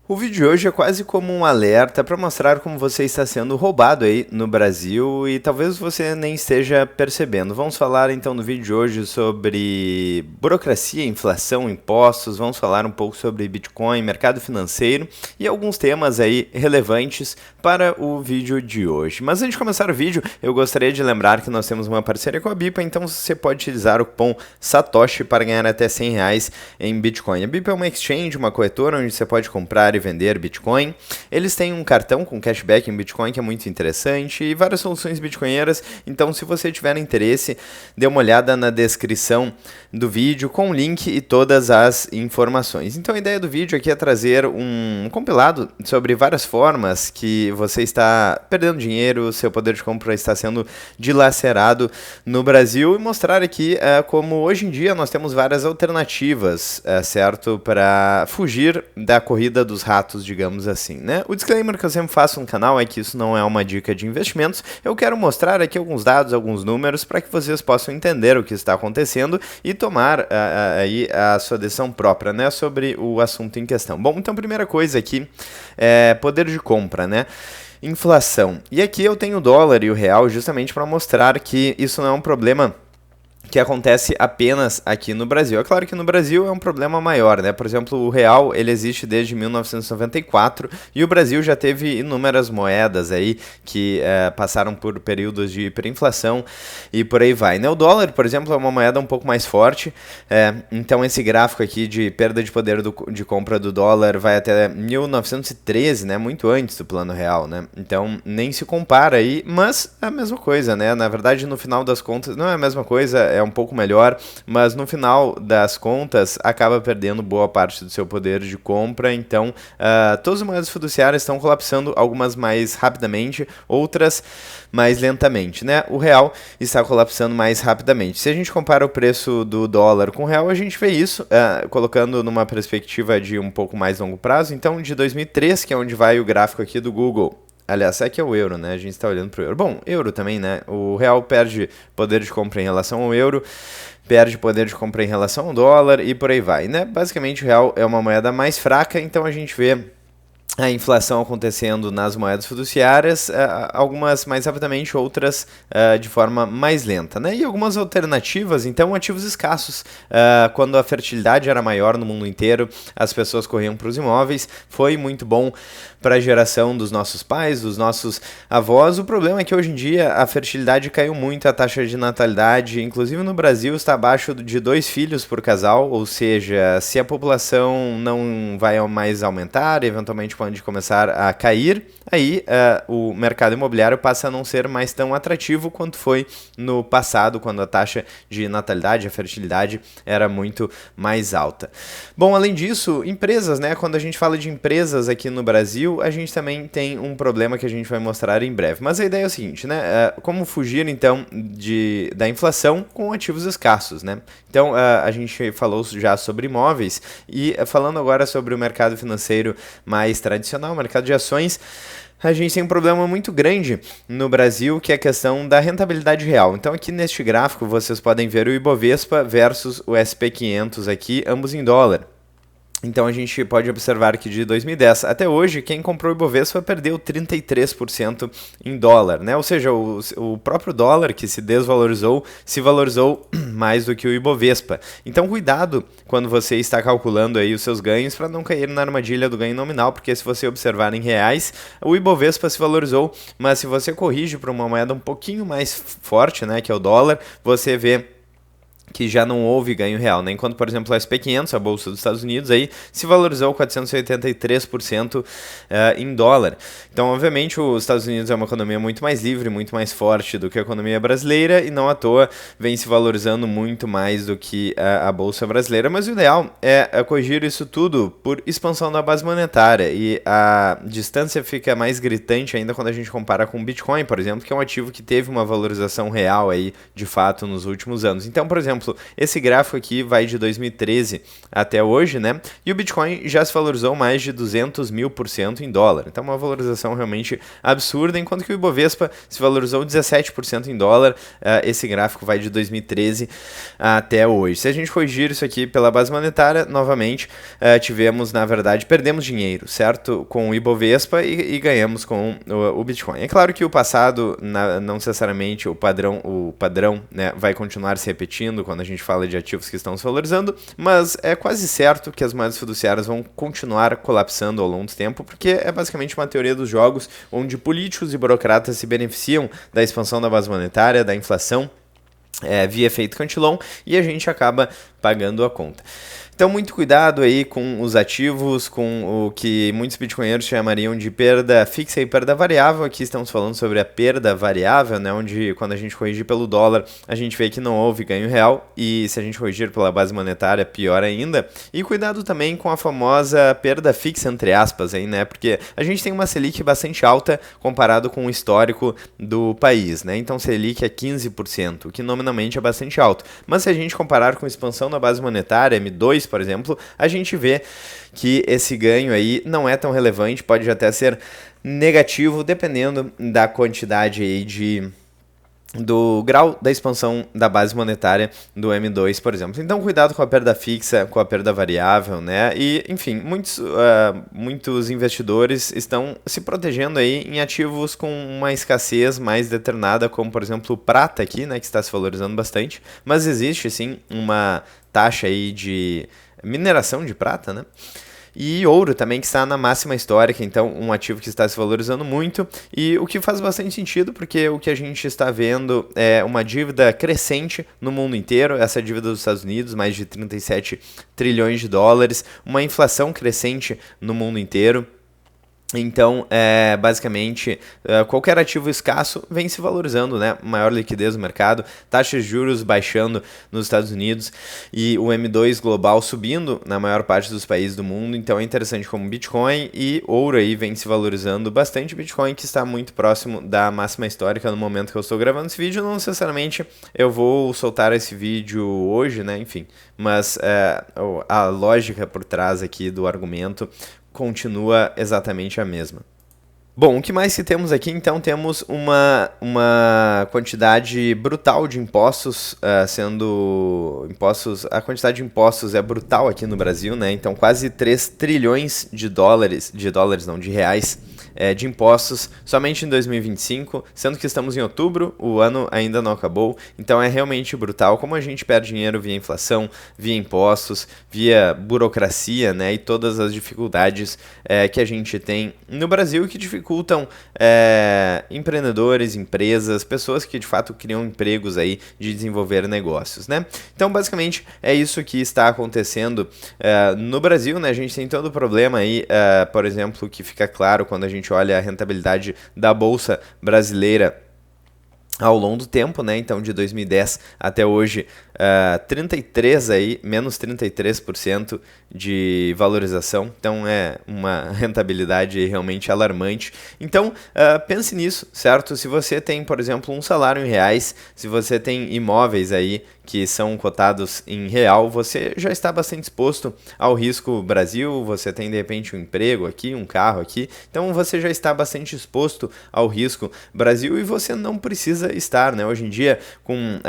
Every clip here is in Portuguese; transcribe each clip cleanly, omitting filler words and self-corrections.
O vídeo de hoje é quase como um alerta para mostrar como você está sendo roubado aí no Brasil e talvez você nem esteja percebendo. Vamos falar então no vídeo de hoje sobre burocracia, inflação, impostos, vamos falar um pouco sobre Bitcoin, mercado financeiro e alguns temas aí relevantes para o vídeo de hoje. Mas antes de começar o vídeo, eu gostaria de lembrar que nós temos uma parceria com a BIPA, então você pode utilizar o cupom SATOSHI para ganhar até R$ 100 em Bitcoin. A BIPA é uma exchange, uma corretora onde você pode comprar e vender Bitcoin. Eles têm um cartão com cashback em Bitcoin que é muito interessante e várias soluções bitcoinheiras. Então, se você tiver interesse, dê uma olhada na descrição do vídeo com o link e todas as informações. Então, a ideia do vídeo aqui é trazer um compilado sobre várias formas que você está perdendo dinheiro, seu poder de compra está sendo dilacerado no Brasil e mostrar aqui como hoje em dia nós temos várias alternativas, certo, para fugir da corrida dos ratos, digamos assim, né? O disclaimer que eu sempre faço no canal é que isso não é uma dica de investimentos. Eu quero mostrar aqui alguns dados, alguns números para que vocês possam entender o que está acontecendo e tomar aí a sua decisão própria, né, sobre o assunto em questão. Bom, então primeira coisa aqui é poder de compra, né? Inflação. E aqui eu tenho o dólar e o real justamente para mostrar que isso não é um problema que acontece apenas aqui no Brasil. É claro que no Brasil é um problema maior, né? Por exemplo, o real, ele existe desde 1994 e o Brasil já teve inúmeras moedas aí que passaram por períodos de hiperinflação e por aí vai, né? O dólar, por exemplo, é uma moeda um pouco mais forte, então esse gráfico aqui de perda de poder de compra do dólar vai até 1913, né? Muito antes do plano real, né? Então, nem se compara aí, mas é a mesma coisa, né? Na verdade, no final das contas, não é a mesma coisa, é um pouco melhor, mas no final das contas acaba perdendo boa parte do seu poder de compra, então todas as moedas fiduciárias estão colapsando, algumas mais rapidamente, outras mais lentamente, né? O real está colapsando mais rapidamente. Se a gente compara o preço do dólar com o real, a gente vê isso, colocando numa perspectiva de um pouco mais longo prazo, então de 2003, que é onde vai o gráfico aqui do Google. Aliás, aqui é o euro, né? A gente está olhando para o euro. Bom, euro também, né? O real perde poder de compra em relação ao euro, perde poder de compra em relação ao dólar e por aí vai, né? Basicamente, o real é uma moeda mais fraca, então a gente vê a inflação acontecendo nas moedas fiduciárias, algumas mais rapidamente, outras de forma mais lenta, né? E algumas alternativas, então, ativos escassos. Quando a fertilidade era maior no mundo inteiro, as pessoas corriam para os imóveis, foi muito bom para a geração dos nossos pais, dos nossos avós. O problema é que hoje em dia a fertilidade caiu muito, a taxa de natalidade, inclusive no Brasil, está abaixo de 2 filhos por casal, ou seja, se a população não vai mais aumentar, eventualmente pode começar a cair, aí o mercado imobiliário passa a não ser mais tão atrativo quanto foi no passado, quando a taxa de natalidade, a fertilidade era muito mais alta. Bom, além disso, empresas, né? Quando a gente fala de empresas aqui no Brasil, a gente também tem um problema que a gente vai mostrar em breve. Mas a ideia é o seguinte, né? Como fugir, então, da inflação com ativos escassos, né? Então, a gente falou já sobre imóveis e falando agora sobre o mercado financeiro mais tradicional, o mercado de ações, a gente tem um problema muito grande no Brasil, que é a questão da rentabilidade real. Então aqui neste gráfico vocês podem ver o Ibovespa versus o SP500 aqui, ambos em dólar. Então a gente pode observar que de 2010 até hoje, quem comprou o Ibovespa perdeu 33% em dólar, né? Ou seja, o próprio dólar que se desvalorizou, se valorizou mais do que o Ibovespa. Então cuidado quando você está calculando aí os seus ganhos para não cair na armadilha do ganho nominal, porque se você observar em reais, o Ibovespa se valorizou, mas se você corrige para uma moeda um pouquinho mais forte, né, que é o dólar, você vê que já não houve ganho real, né? Enquanto, por exemplo, a SP500, a Bolsa dos Estados Unidos, aí se valorizou 483% em dólar. Então, obviamente, os Estados Unidos é uma economia muito mais livre, muito mais forte do que a economia brasileira e não à toa vem se valorizando muito mais do que a Bolsa brasileira. Mas o ideal é corrigir isso tudo por expansão da base monetária e a distância fica mais gritante ainda quando a gente compara com o Bitcoin, por exemplo, que é um ativo que teve uma valorização real aí, de fato, nos últimos anos. Então, por exemplo, exemplo, esse gráfico aqui vai de 2013 até hoje, né? E o Bitcoin já se valorizou mais de 200.000% em dólar. Então, uma valorização realmente absurda, enquanto que o Ibovespa se valorizou 17% em dólar. Esse gráfico vai de 2013 até hoje. Se a gente corrigir isso aqui pela base monetária, novamente, tivemos, na verdade, perdemos dinheiro, certo? Com o Ibovespa e ganhamos com o Bitcoin. É claro que o passado, não necessariamente o padrão, né, vai continuar se repetindo quando a gente fala de ativos que estão se valorizando, mas é quase certo que as moedas fiduciárias vão continuar colapsando ao longo do tempo, porque é basicamente uma teoria dos jogos onde políticos e burocratas se beneficiam da expansão da base monetária, da inflação, via efeito Cantillon, e a gente acaba pagando a conta. Então, muito cuidado aí com os ativos, com o que muitos bitcoinheiros chamariam de perda fixa e perda variável. Aqui estamos falando sobre a perda variável, né, onde quando a gente corrigir pelo dólar, a gente vê que não houve ganho real, e se a gente corrigir pela base monetária, pior ainda. E cuidado também com a famosa perda fixa, entre aspas, aí, né, porque a gente tem uma Selic bastante alta comparado com o histórico do país, né, então Selic é 15%, o que nominalmente é bastante alto. Mas se a gente comparar com a expansão da base monetária, M2, por exemplo, a gente vê que esse ganho aí não é tão relevante, pode até ser negativo, dependendo da quantidade aí do grau da expansão da base monetária do M2, por exemplo. Então, cuidado com a perda fixa, com a perda variável, né? E, enfim, muitos investidores estão se protegendo aí em ativos com uma escassez mais determinada, como, por exemplo, o prata aqui, né, que está se valorizando bastante, mas existe, sim, uma taxa aí de mineração de prata, né? E ouro também, que está na máxima histórica, então um ativo que está se valorizando muito, e o que faz bastante sentido, porque o que a gente está vendo é uma dívida crescente no mundo inteiro, essa dívida dos Estados Unidos, mais de 37 trilhões de dólares, uma inflação crescente no mundo inteiro. Então, basicamente, qualquer ativo escasso vem se valorizando, né? Maior liquidez no mercado, taxas de juros baixando nos Estados Unidos e o M2 global subindo na maior parte dos países do mundo. Então, é interessante como Bitcoin e ouro aí vem se valorizando bastante. Bitcoin que está muito próximo da máxima histórica no momento que eu estou gravando esse vídeo. Não necessariamente eu vou soltar esse vídeo hoje, né? Enfim, mas a lógica por trás aqui do argumento continua exatamente a mesma. Bom, o que mais que temos aqui? Então, temos uma quantidade brutal de impostos a quantidade de impostos é brutal aqui no Brasil, né? Então, quase 3 trilhões de reais, de impostos somente em 2025, sendo que estamos em outubro, o ano ainda não acabou, então é realmente brutal como a gente perde dinheiro via inflação, via impostos, via burocracia, né, e todas as dificuldades que a gente tem no Brasil que dificultam empreendedores, empresas, pessoas que de fato criam empregos aí de desenvolver negócios, né? Então, basicamente, é isso que está acontecendo no Brasil, né? A gente tem todo o problema aí, por exemplo, que fica claro quando a gente olha a rentabilidade da Bolsa Brasileira ao longo do tempo, né? Então, de 2010 até hoje, menos 33% de valorização. Então, é uma rentabilidade realmente alarmante. Então, pense nisso, certo? Se você tem, por exemplo, um salário em reais, se você tem imóveis aí que são cotados em real, você já está bastante exposto ao risco Brasil, você tem, de repente, um emprego aqui, um carro aqui, então você já está bastante exposto ao risco Brasil e você não precisa estar, né? Hoje em dia, com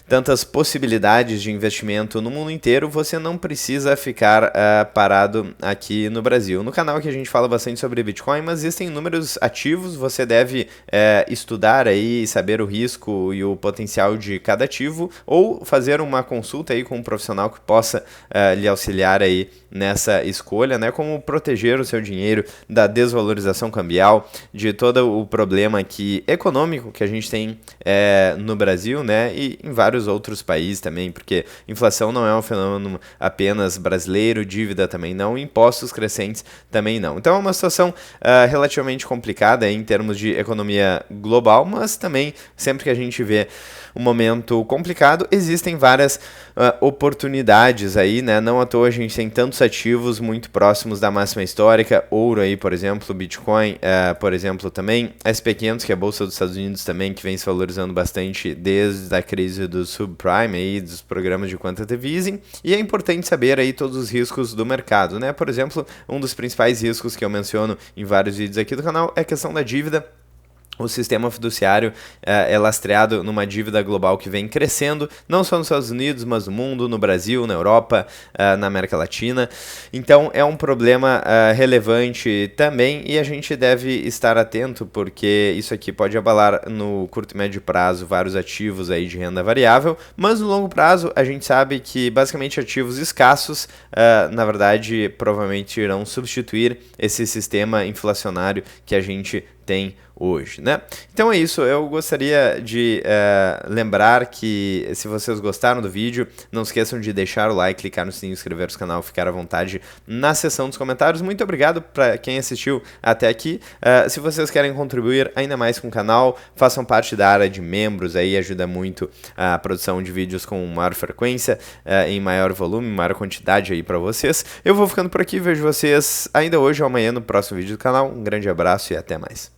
tantas possibilidades de investimento no mundo inteiro, você não precisa ficar parado aqui no Brasil. No canal que a gente fala bastante sobre Bitcoin, mas existem inúmeros ativos, você deve estudar aí, saber o risco e o potencial de cada ativo, ou fazer uma consulta aí com um profissional que possa lhe auxiliar aí nessa escolha, né? Como proteger o seu dinheiro da desvalorização cambial, de todo o problema econômico que a gente tem no Brasil, né? E em vários outros países também, porque inflação não é um fenômeno apenas brasileiro, dívida também não, impostos crescentes também não. Então é uma situação relativamente complicada em termos de economia global, mas também sempre que a gente vê um momento complicado, mercado, existem várias oportunidades aí, né? Não à toa a gente tem tantos ativos muito próximos da máxima histórica, ouro aí, por exemplo, Bitcoin, por exemplo, também, SP500, que é a Bolsa dos Estados Unidos também, que vem se valorizando bastante desde a crise do subprime aí, dos programas de quantitative easing, e é importante saber aí todos os riscos do mercado, né? Por exemplo, um dos principais riscos que eu menciono em vários vídeos aqui do canal é a questão da dívida. O sistema fiduciário é lastreado numa dívida global que vem crescendo, não só nos Estados Unidos, mas no mundo, no Brasil, na Europa, na América Latina. Então é um problema relevante também e a gente deve estar atento porque isso aqui pode abalar no curto e médio prazo vários ativos aí de renda variável, mas no longo prazo a gente sabe que basicamente ativos escassos, na verdade, provavelmente irão substituir esse sistema inflacionário que a gente tem hoje, né? Então é isso, eu gostaria de lembrar que se vocês gostaram do vídeo, não esqueçam de deixar o like, clicar no sininho, inscrever-se no canal, ficar à vontade na seção dos comentários. Muito obrigado para quem assistiu até aqui. Se vocês querem contribuir ainda mais com o canal, façam parte da área de membros, aí ajuda muito a produção de vídeos com maior frequência, em maior volume, maior quantidade aí para vocês. Eu vou ficando por aqui, vejo vocês ainda hoje ou amanhã no próximo vídeo do canal. Um grande abraço e até mais.